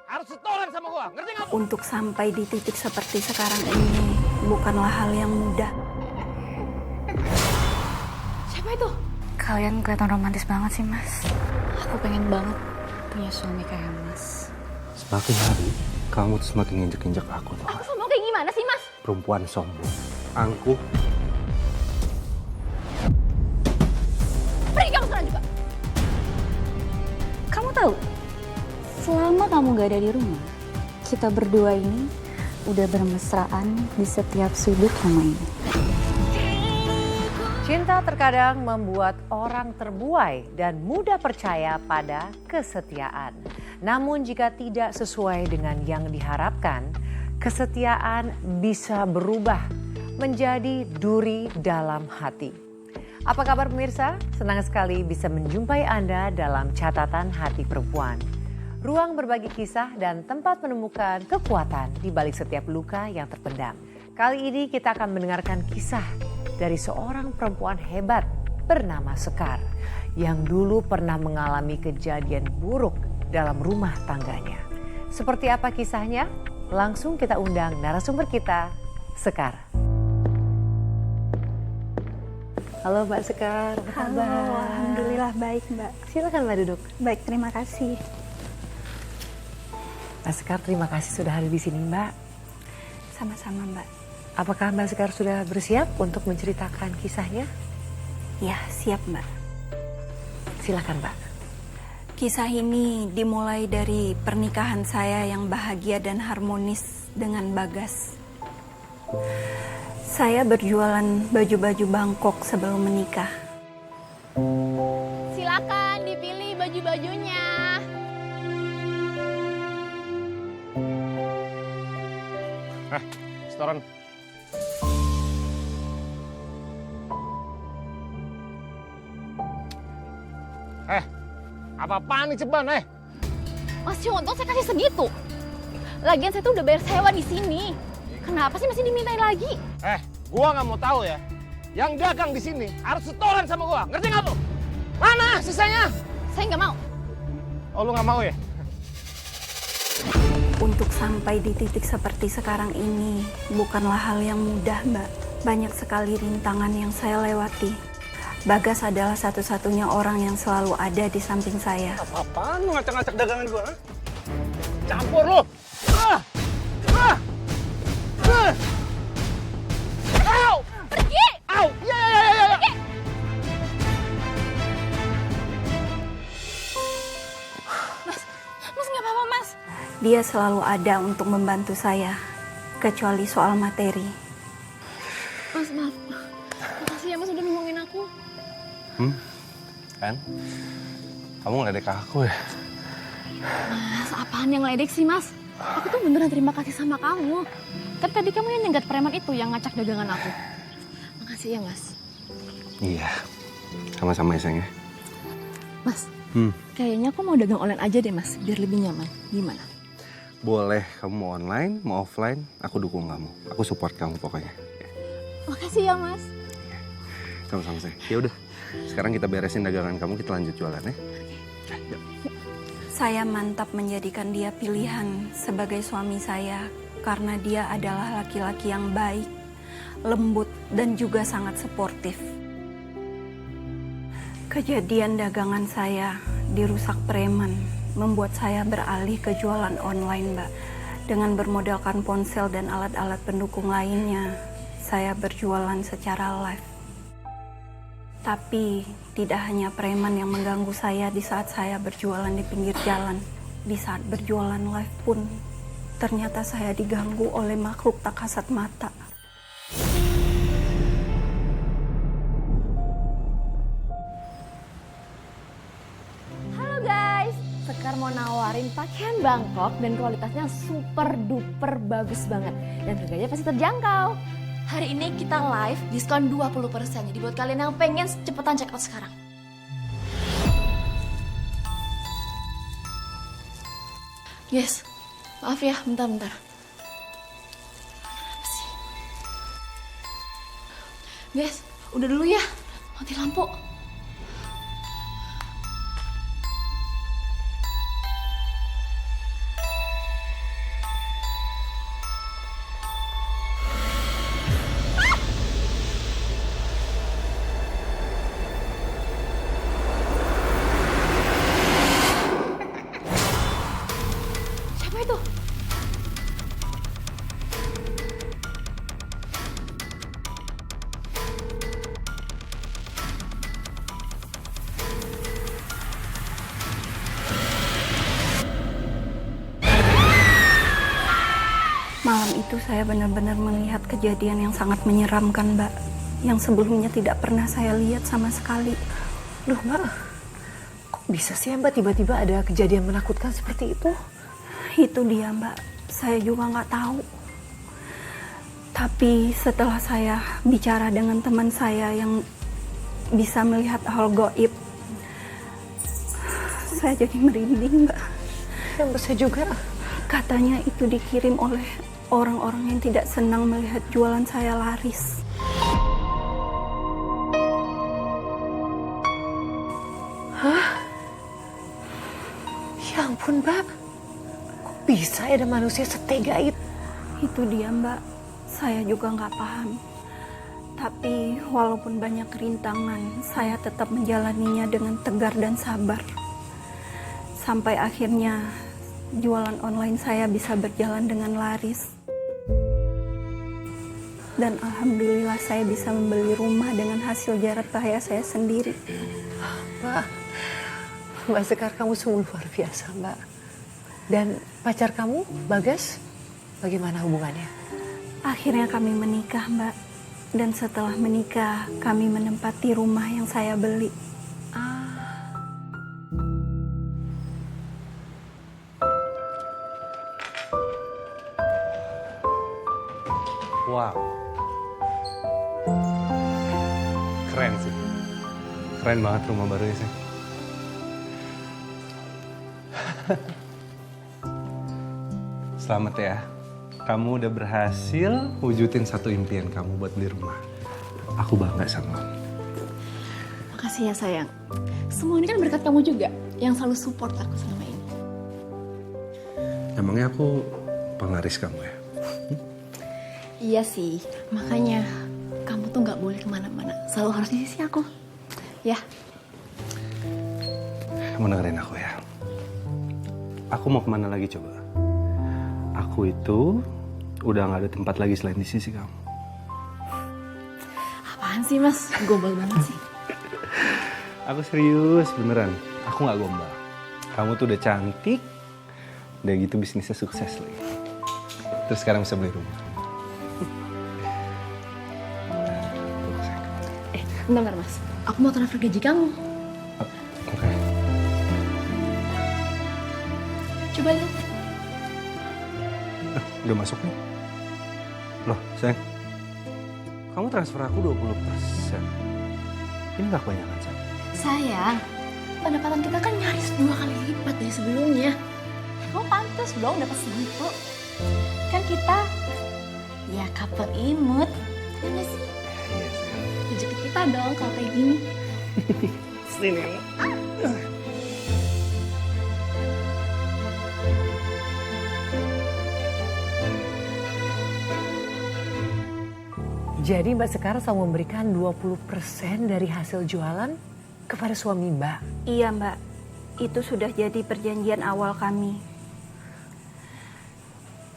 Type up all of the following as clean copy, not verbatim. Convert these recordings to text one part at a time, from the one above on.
harus setoran sama gua, ngerti nggak? Untuk sampai di titik seperti sekarang ini bukanlah hal yang mudah. Siapa itu? Kalian kelihatan romantis banget sih, Mas. Aku pengen banget punya suami kayak Mas. Semakin hari, kamu tuh semakin injek-injek aku tuh. Aku sombong kayak gimana sih, Mas? Perempuan sombong, angkuh. Pergi kamu sekarang juga. Kamu tahu, selama kamu gak ada di rumah, kita berdua ini udah bermesraan di setiap sudut rumah ini. Cinta terkadang membuat orang terbuai dan mudah percaya pada kesetiaan. Namun jika tidak sesuai dengan yang diharapkan, kesetiaan bisa berubah menjadi duri dalam hati. Apa kabar pemirsa? Senang sekali bisa menjumpai Anda dalam catatan hati perempuan. Ruang berbagi kisah dan tempat menemukan kekuatan di balik setiap luka yang terpendam. Kali ini kita akan mendengarkan kisah dari seorang perempuan hebat bernama Sekar yang dulu pernah mengalami kejadian buruk dalam rumah tangganya. Seperti apa kisahnya? Langsung kita undang narasumber kita, Sekar. Halo Mbak Sekar, apa kabar? Halo, alhamdulillah baik Mbak. Silakan Mbak duduk. Baik, terima kasih. Mbak Sekar, terima kasih sudah hadir di sini Mbak. Sama-sama Mbak. Apakah Mbak Sekar sudah bersiap untuk menceritakan kisahnya? Ya, siap Mbak. Silakan Mbak. Kisah ini dimulai dari pernikahan saya yang bahagia dan harmonis dengan Bagas. Saya berjualan baju-baju Bangkok sebelum menikah. Silakan dipilih baju-bajunya. Setoran. Apa-apaan nih ceban, Masih untung saya kasih segitu. Lagian saya tuh udah bayar sewa di sini. Kenapa sih masih dimintain lagi? Gua nggak mau tahu ya. Yang dagang di sini harus setoran sama gua, ngerti nggak lu? Mana sisanya? Saya nggak mau. Oh, lu nggak mau ya? Untuk sampai di titik seperti sekarang ini bukanlah hal yang mudah, Mbak. Banyak sekali rintangan yang saya lewati. Bagas adalah satu-satunya orang yang selalu ada di samping saya. Apa-apaan lu ngacak-ngacak dagangan gua, Campur lu! Au! Pergi! Au! Ya! Pergi! Mas nggak apa-apa, Mas. Dia selalu ada untuk membantu saya, kecuali soal materi. Mas, maaf. Makasih ya Mas udah nolongin aku. Kan? Kamu ngeledek aku ya? Mas, apaan yang ledek sih, Mas? Aku tuh beneran terima kasih sama kamu. Tapi tadi kamu yang nyegat preman itu yang ngacak dagangan aku. Makasih ya, Mas. Iya, sama-sama ya sayang ya. Mas, kayaknya aku mau dagang online aja deh, Mas. Biar lebih nyaman. Gimana? Boleh, kamu mau online, mau offline, aku dukung kamu. Aku support kamu pokoknya. Makasih ya, Mas. Sama-sama sayang. Ya udah, sekarang kita beresin dagangan kamu, kita lanjut jualan ya. Yuk. Saya mantap menjadikan dia pilihan sebagai suami saya karena dia adalah laki-laki yang baik, lembut, dan juga sangat suportif. Kejadian dagangan saya dirusak preman membuat saya beralih ke jualan online, Mbak. Dengan bermodalkan ponsel dan alat-alat pendukung lainnya, saya berjualan secara live. Tapi tidak hanya preman yang mengganggu saya di saat saya berjualan di pinggir jalan. Di saat berjualan live pun, ternyata saya diganggu oleh makhluk tak kasat mata. Halo guys, Sekar mau nawarin pakaian Bangkok dan kualitasnya super duper bagus banget. Dan harganya pasti terjangkau. Hari ini kita live diskon 20%. Jadi buat kalian yang pengen cepetan check out sekarang. Yes, maaf ya, bentar. Guys, udah dulu ya, mati lampu. Apa itu? Malam itu saya benar-benar melihat kejadian yang sangat menyeramkan, Mbak. Yang sebelumnya tidak pernah saya lihat sama sekali. Loh Mbak, kok bisa sih Mbak tiba-tiba ada kejadian menakutkan seperti itu? Itu dia, Mbak. Saya juga nggak tahu. Tapi setelah saya bicara dengan teman saya yang bisa melihat hal gaib, saya jadi merinding, Mbak. Ya Mbak, saya juga. Katanya itu dikirim oleh orang-orang yang tidak senang melihat jualan saya laris. Hah? Ya ampun Mbak, kok bisa ada manusia setega itu? Itu dia, Mbak. Saya juga nggak paham. Tapi walaupun banyak rintangan, saya tetap menjalaninya dengan tegar dan sabar. Sampai akhirnya jualan online saya bisa berjalan dengan laris. Dan alhamdulillah saya bisa membeli rumah dengan hasil jerih payah saya sendiri. Mbak Sekar, kamu sungguh luar biasa Mbak. Dan pacar kamu, Bagas, bagaimana hubungannya? Akhirnya kami menikah, Mbak. Dan setelah menikah, kami menempati rumah yang saya beli. Wow. Keren sih. Keren banget rumah barunya sih. Selamat ya. Kamu udah berhasil wujudin satu impian kamu buat beli rumah. Aku bangga sama kamu. Makasih ya sayang. Semua ini kan berkat kamu juga yang selalu support aku selama ini. Emangnya aku penglaris kamu ya? Iya sih, makanya kamu tuh nggak boleh kemana-mana. Selalu harus di sisi aku. Ya. Kamu dengerin aku ya. Aku mau kemana lagi coba? Aku itu udah gak ada tempat lagi selain di sisi kamu. Apaan sih mas? Gombal banget sih. Aku serius, beneran. Aku gak gombal. Kamu tuh udah cantik, udah gitu bisnisnya sukses lagi. Terus sekarang bisa beli rumah. Bentar mas, aku mau transfer gaji kamu. Oke. Coba lihat. Udah masuk nih. Loh, sayang. Kamu transfer aku 20%. Ini gak kebanyakan, sayang. Sayang, pendapatan kita kan nyaris 2 kali lipat dari sebelumnya. Kamu pantas dong dapat segitu. Kan kita, ya couple imut. Ya nggak sih? Iya, sayang. Rezeki kita dong kalau kayak gini. Sini. Jadi Mbak Sekar selalu memberikan 20% dari hasil jualan kepada suami Mbak. Iya, Mbak. Itu sudah jadi perjanjian awal kami.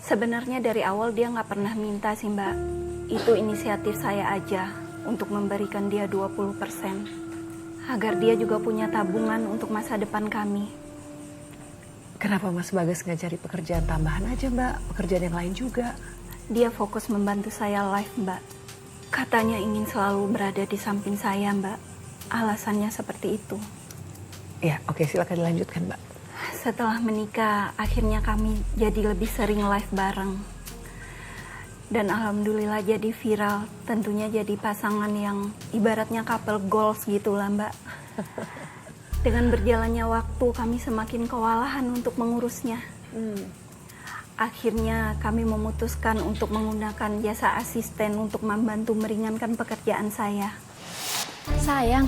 Sebenarnya dari awal dia nggak pernah minta sih, Mbak. Itu inisiatif saya aja untuk memberikan dia 20%. Agar dia juga punya tabungan untuk masa depan kami. Kenapa Mas Bagas nggak cari pekerjaan tambahan aja Mbak? Pekerjaan yang lain juga. Dia fokus membantu saya live, Mbak. Katanya ingin selalu berada di samping saya, Mbak. Alasannya seperti itu. Ya, oke, silakan dilanjutkan Mbak. Setelah menikah, akhirnya kami jadi lebih sering live bareng. Dan alhamdulillah jadi viral. Tentunya jadi pasangan yang ibaratnya couple goals gitu lah, Mbak. Dengan berjalannya waktu, kami semakin kewalahan untuk mengurusnya. Akhirnya kami memutuskan untuk menggunakan jasa asisten untuk membantu meringankan pekerjaan saya. Sayang,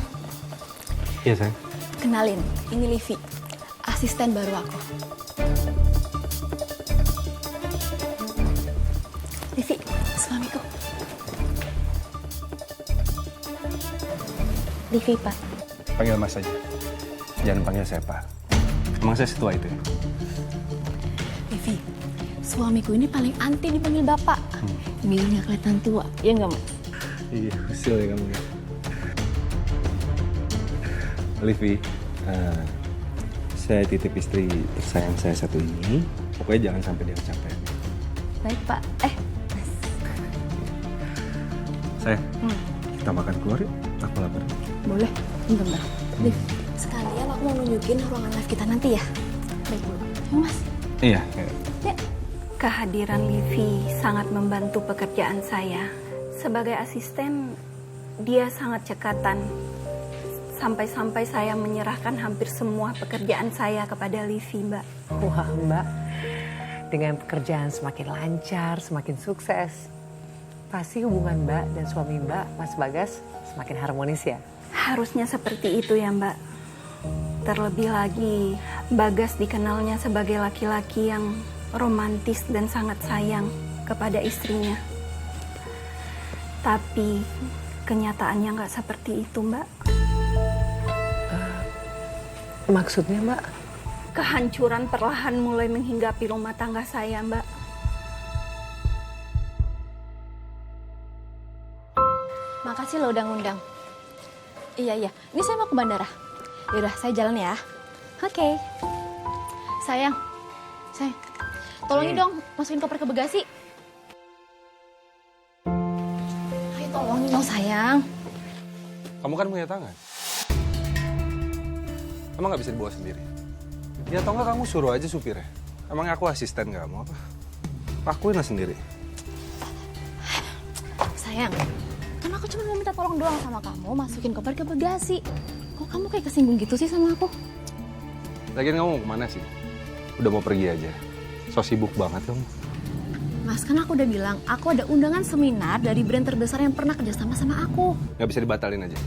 Iya, sayang. kenalin, ini Livi, asisten baru aku. Livi, suamiku. Livi, Pak. Panggil Mas aja. Jangan panggil saya, Pak. Emang saya setua itu ya? Livi, suamiku ini paling anti dipanggil bapak. Biar nggak kelihatan tua, ya nggak Mas? Iya, usil ya kamu ya. Livi, saya titip istri tersayang saya satu ini. Pokoknya jangan sampai dia kecapean. Baik Pak. Sayang, kita makan keluar yuk. Aku lapar. Boleh. Bentar. Liv, sekalian aku mau nunjukin ruangan live kita nanti ya. Baik Bu. Ya Mas. Iya. Ya. Kehadiran Livi sangat membantu pekerjaan saya. Sebagai asisten, dia sangat cekatan. Sampai-sampai saya menyerahkan hampir semua pekerjaan saya kepada Livi, Mbak. Wah Mbak, dengan pekerjaan semakin lancar, semakin sukses, pasti hubungan Mbak dan suami Mbak, Mas Bagas, semakin harmonis ya? Harusnya seperti itu ya, Mbak. Terlebih lagi, Bagas dikenalnya sebagai laki-laki yang romantis dan sangat sayang kepada istrinya. Tapi kenyataannya nggak seperti itu, Mbak. Maksudnya Mbak? Kehancuran perlahan mulai menghinggapi rumah tangga saya, Mbak. Makasih lo udah ngundang. Iya. Ini saya mau ke bandara. Yaudah, saya jalan ya. Oke. Sayang. Tolongin dong masukin koper ke bagasi. Ayo tolongin dong sayang. Kamu kan punya tangan. Emang nggak bisa dibawa sendiri? Ya atau nggak kamu suruh aja supirnya. Emangnya aku asisten kamu apa? Lakuin lah sendiri. Sayang, kan aku cuma mau minta tolong doang sama kamu masukin koper ke bagasi. Kok kamu kayak kesinggung gitu sih sama aku? Lagian kamu mau kemana sih? Udah mau pergi aja. So sibuk banget kamu. Mas, kan aku udah bilang aku ada undangan seminar dari brand terbesar yang pernah kerjasama sama aku. Nggak bisa dibatalin aja.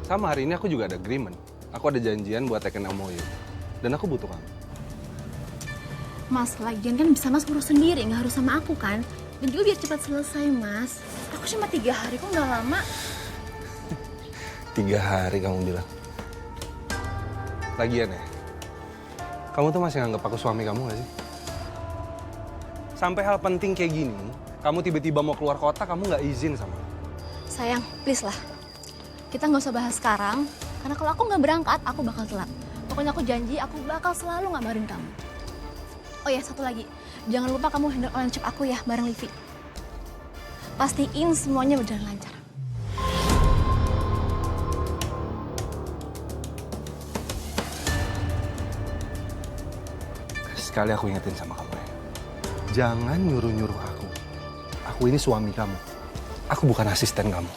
Sama hari ini aku juga ada agreement. Aku ada janjian buat taken MOU. Dan aku butuh kamu. Mas, lagian kan bisa Mas urus sendiri, nggak harus sama aku kan? Dan juga biar cepat selesai, Mas. Aku cuma 3 hari, kok nggak lama? 3 hari kamu bilang. Lagian ya, kamu tuh masih nganggap aku suami kamu gak sih? Sampai hal penting kayak gini, kamu tiba-tiba mau keluar kota, kamu nggak izin sama aku. Sayang, please lah. Kita nggak usah bahas sekarang, karena kalau aku nggak berangkat, aku bakal telat. Pokoknya aku janji, aku bakal selalu ngabarin kamu. Oh ya, satu lagi. Jangan lupa kamu handle online shop aku ya, bareng Livi. Pastiin semuanya berjalan lancar. Sekali aku ingetin sama kamu ya. Jangan nyuruh-nyuruh aku. Aku ini suami kamu. Aku bukan asisten kamu.